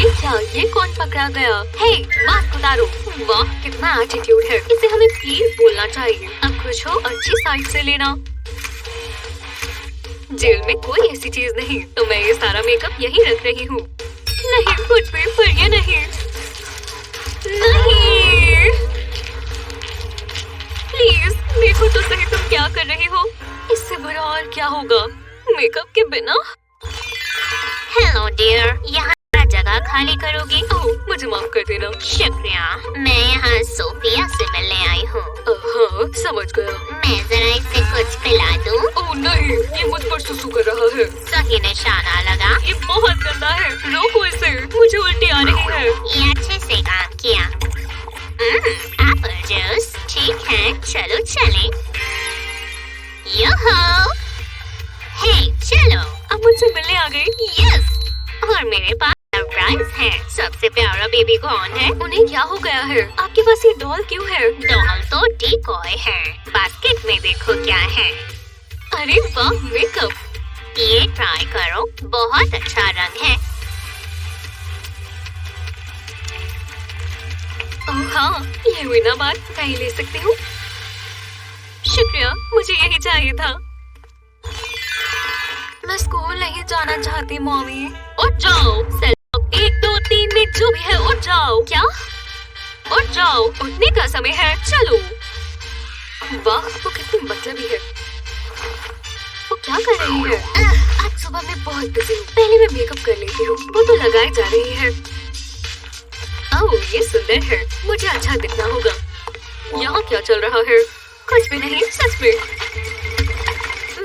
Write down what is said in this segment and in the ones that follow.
ये क्या, ये कौन पकड़ा गया? हे, मास्क उतारो। वाह, कितना एटीट्यूड है। इसे हमें प्लीज बोलना चाहिए। अब खुश हो, अच्छी साइड से लेना। जेल में कोई ऐसी चीज नहीं, तो मैं ये सारा मेकअप यहीं रख रही हूँ। नहीं, कुछ भी, पर ये नहीं। नहीं, प्लीज देखो तो सही, तुम क्या कर रही हो। इससे बुरा और क्या होगा मेकअप के बिना। हेलो डियर, यहाँ जगह खाली करोगी? ओह, मुझे माफ कर देना। शुक्रिया। मैं यहाँ सोफिया से मिलने आई हूँ। हाँ, समझ गया। मैं जरा इसे कुछ पिला दूँ? ओह नहीं, ये मुझ पर सुसु कर रहा है। सही निशाना लगा। ये बहुत गंदा है, रोको इसे, मुझे उल्टी आ रही है। ये अच्छे से काम किया। एप्पल जूस, ठीक है, चलो चलें। योहो, हे चलो। अब मुझसे मिलने आ गई। यस, और मेरे पास सरप्राइज है। सबसे प्यारा बेबी कौन है? उन्हें क्या हो गया है? आपके पास ये डॉल क्यों है? डॉल तो डेकोर है। बास्केट में देखो क्या है। अरे वाह, मेकअप। ये ट्राई करो, बहुत अच्छा रंग है। ओह हाँ, ये हुई ना बात, मैं ही ले सकती हूँ। शुक्रिया, मुझे यही चाहिए था। मैं स्कूल नहीं जाना चाहती मॉमी। उठ जाओ, सेल्फ 1 2 3 में जो भी है उठ जाओ। क्या? उठ जाओ, उठने का समय है, चलो। वाह, वो कितनी मतलबी है। वो क्या कर रही है? आज सुबह मैं बहुत बिजी हूँ, पहले मैं मेकअप कर लेती हूँ। वो तो लगाई जा रही है। ओह, ये सुंदर है, मुझे अच्छा दिखना होगा। यहाँ क्या चल रहा है? कुछ भी नहीं, सच में।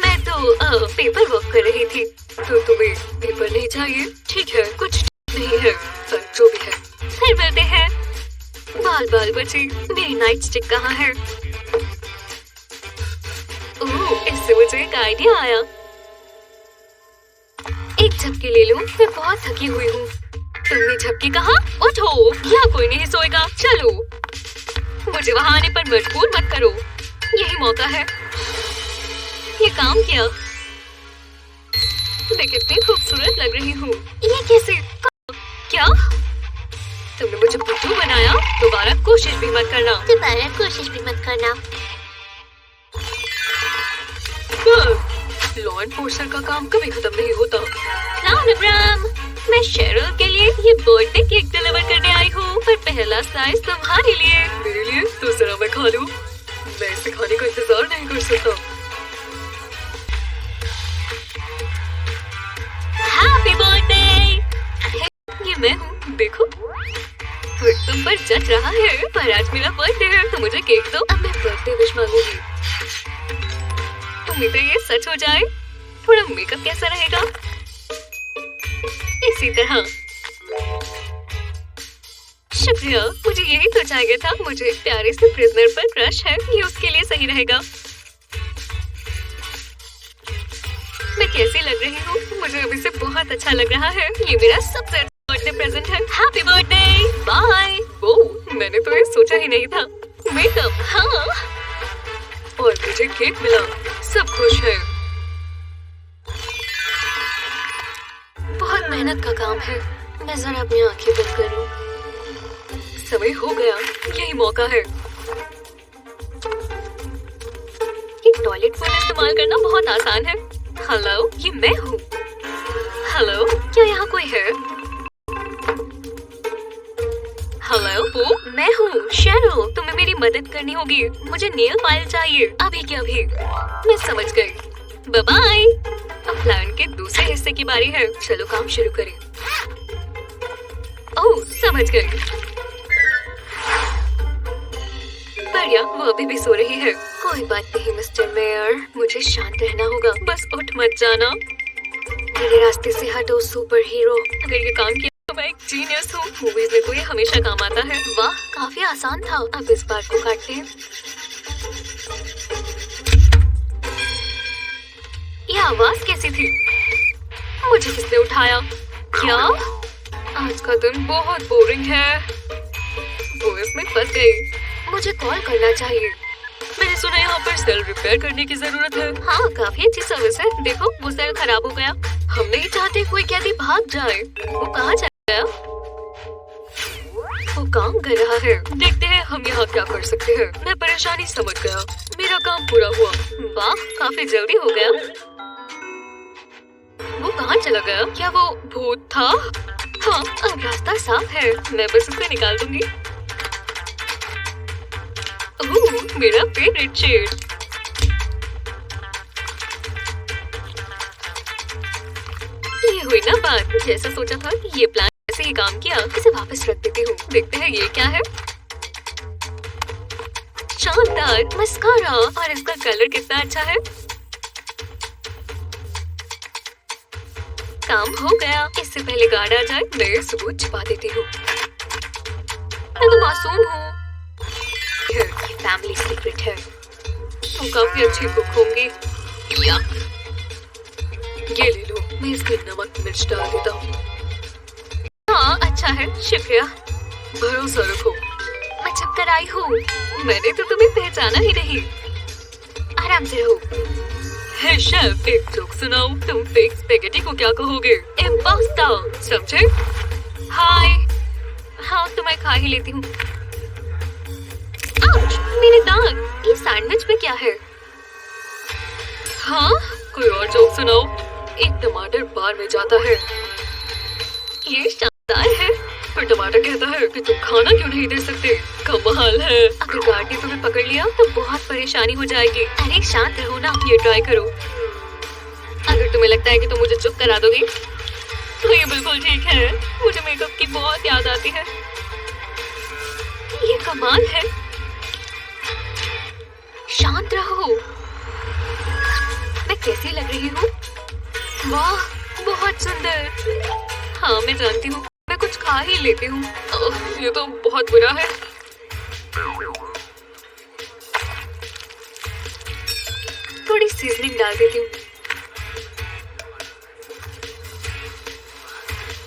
मैं तो पेपर वर्क कर रही थी। तो तुम्हें पेपर नहीं चाहिए? ठीक है, कुछ नहीं है, पर जो भी है, फिर मिलते हैं। बाल बची, मेरी नाइट स्टिक कहाँ है? ओह, इससे मुझे एक आइडिया आया। एक झपकी ले लूं, मैं बहुत थकी हुई हूँ। तुमने झपकी कहा? उठो, यहाँ कोई नहीं सोएगा, चलो। मुझे वहाँ आने पर मजबूर मत करो, यही मौका है। ये काम किया। मैं कितनी खूबसूरत लग रही हूँ। ये कैसे? क्या? तुमने मुझे बुद्धू बनाया? दोबारा कोशिश भी मत करना। लॉ एनफोर्सर का काम कभी खत्म नहीं होता। नाम, मैं शेरल के लिए ये बर्थडे केक डिलीवर करने आई हूँ, पर पहला साइज तुम्हारे लिए। मेरे लिए? तो जरा मैं खा लूँ। मैं इसे खाने का इंतजार नहीं कर सकता। Happy birthday. ये मैं हूँ, देखो। फिर तुम पर जच रहा है, पर आज मेरा बर्थडे है, तो मुझे केक दो। अब मैं बर्थडे विश मांगूंगी। उम्मीद है ये सच हो जाए। थोड़ा मेकअप कैसा रहेगा? इसी तरह। शुक्रिया, मुझे यही तो चाहिए था। मुझे एक प्यारे से प्रिजनर पर क्रश है, ये उसके लिए सही रहेगा। मैं कैसी लग रही हूँ? मुझे अभी से बहुत अच्छा लग रहा है। ये मेरा सबसे अच्छा बर्थडे प्रेजेंट है। Happy birthday. बाय। ओह, मैंने तो ये सोचा ही नहीं था। मेकअप, हाँ, और मुझे केक मिला। सब खुश है। बहुत मेहनत का काम है। मैं जरा अपनी आंखें बंद करूं। समय हो गया, यही मौका है। ये टॉयलेट फोन इस्तेमाल करना बहुत आसान है। हेलो, ये मैं हूँ। हेलो, क्या यहाँ कोई है? हेलो, वो मैं हूँ, शैरो। तुम्हें मेरी मदद करनी होगी। मुझे नेल फाइल चाहिए, अभी के अभी। मैं समझ गई। Bye bye. अब प्लान के दूसरे हिस्से की बारी है। चलो काम शुरू करें। ओह, समझ गई। बढ़िया, वो अभी भी सो रही है। कोई बात नहीं मिस्टर मेयर, मुझे शांत रहना होगा। बस उठ मत जाना। मेरे रास्ते से हटो सुपर हीरो। अगर ये काम किया तो मैं एक जीनियस हूँ। मूवीज में तो ये हमेशा काम आता है। वाह, काफी आसान था। अब इस बात को काटते हैं। ये आवाज कैसी थी? मुझे किसने उठाया? क्या? आज का दिन बहुत बोरिंग है। वो इसमें फंस गई। मुझे कॉल करना चाहिए। मैंने सुना यहाँ पर सेल रिपेयर करने की जरूरत है। हाँ, काफी अच्छी सर्विस है। देखो, वो सेल खराब हो गया। हम नहीं चाहते कोई कैदी भाग जाए। वो कहाँ चला गया? कर रहा है। देखते हैं हम यहाँ क्या कर सकते हैं। मैं परेशानी समझ गया, मेरा काम पूरा हुआ। वाह, काफी जल्दी हो गया। वो कहाँ चला गया? क्या वो भूत था? हाँ, अब रास्ता साफ है, मैं बस उसे निकाल दूंगी। ओह, मेरा फेवरेट शेड। ये हुई ना बात, जैसा सोचा था ये प्लान ऐसे ही काम किया। इसे वापस रख देती हूँ। देखते हैं ये क्या है। शानदार मस्कारा, और इसका कलर कितना अच्छा है। काम हो गया। इससे पहले गार्ड आ जाए मैं सबूत छुपा देती हूँ। मैं तो मासूम हूँ। ये फैमिली सीक्रेट है। वो काफी अच्छी कुक होंगी। ये ले लो, मैं इसमें नमक मिर्च डाल देता हूँ। हाँ, अच्छा है, शुक्रिया। भरोसा रखो, मैं छुप कर आई हूँ। मैंने तो तुम्हें पहचाना ही नहीं। आराम से रहो। हे शेफ, एक जोक सुनाओ। तुम फेक स्पेगेटी को क्या कहोगे? इम्पास्ता, समझे? हाय। हाँ, तो मैं खा ही लेती हूँ। आउच, मेरे दांत। ये सैंडविच में क्या है? हाँ, कोई और जोक सुनाओ। एक टमाटर बार में जाता है। ये शानदार है। पर टमाटर कहता है कि तुम खाना क्यों नहीं दे सकते? कमाल है। अगर गार्ड ने तुम्हें पकड़ लिया तो बहुत परेशानी हो जाएगी। अरे शांत रहो ना, ये ट्राई करो। अगर तुम्हें लगता है कि तुम मुझे चुप करा दोगी तो ये बिल्कुल ठीक है। मुझे मेकअप की बहुत याद आती है। ये कमाल है। शांत रहो। मैं कैसी लग रही हूँ? वाह, बहुत सुंदर। हाँ, मैं जानती हूँ, मैं कुछ खा ही लेती हूँ। ये तो बहुत बुरा है। थोड़ी सीजनिंग डाल देती हूँ।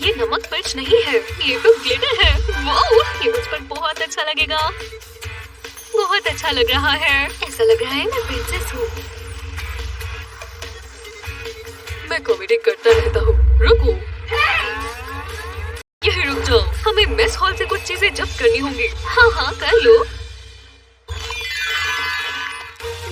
ये नमक मिर्च नहीं है, ये तो ग्लिटर है। वाओ, ये मुझ पर बहुत अच्छा लगेगा। बहुत अच्छा लग रहा है। ऐसा लग रहा है मैं प्रिंसेस हूँ। मैं कॉमेडी करता रहता हूँ। रुको, यही रुक जाओ। हमें मेस हॉल से कुछ चीजें जब्त करनी होंगी। हाँ हाँ, कर लो।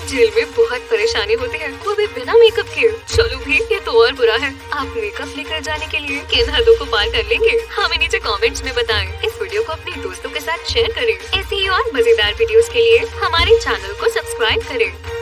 जेल में बहुत परेशानी होती है, वो भी बिना मेकअप के। चलो भी, ये तो और बुरा है। आप मेकअप लेकर जाने के लिए किन हदों को पार कर लेंगे? हमें नीचे कमेंट्स में बताएं। इस वीडियो को अपने दोस्तों के साथ शेयर करें। ऐसी ही और मजेदार वीडियोस के लिए हमारे चैनल को सब्सक्राइब करें।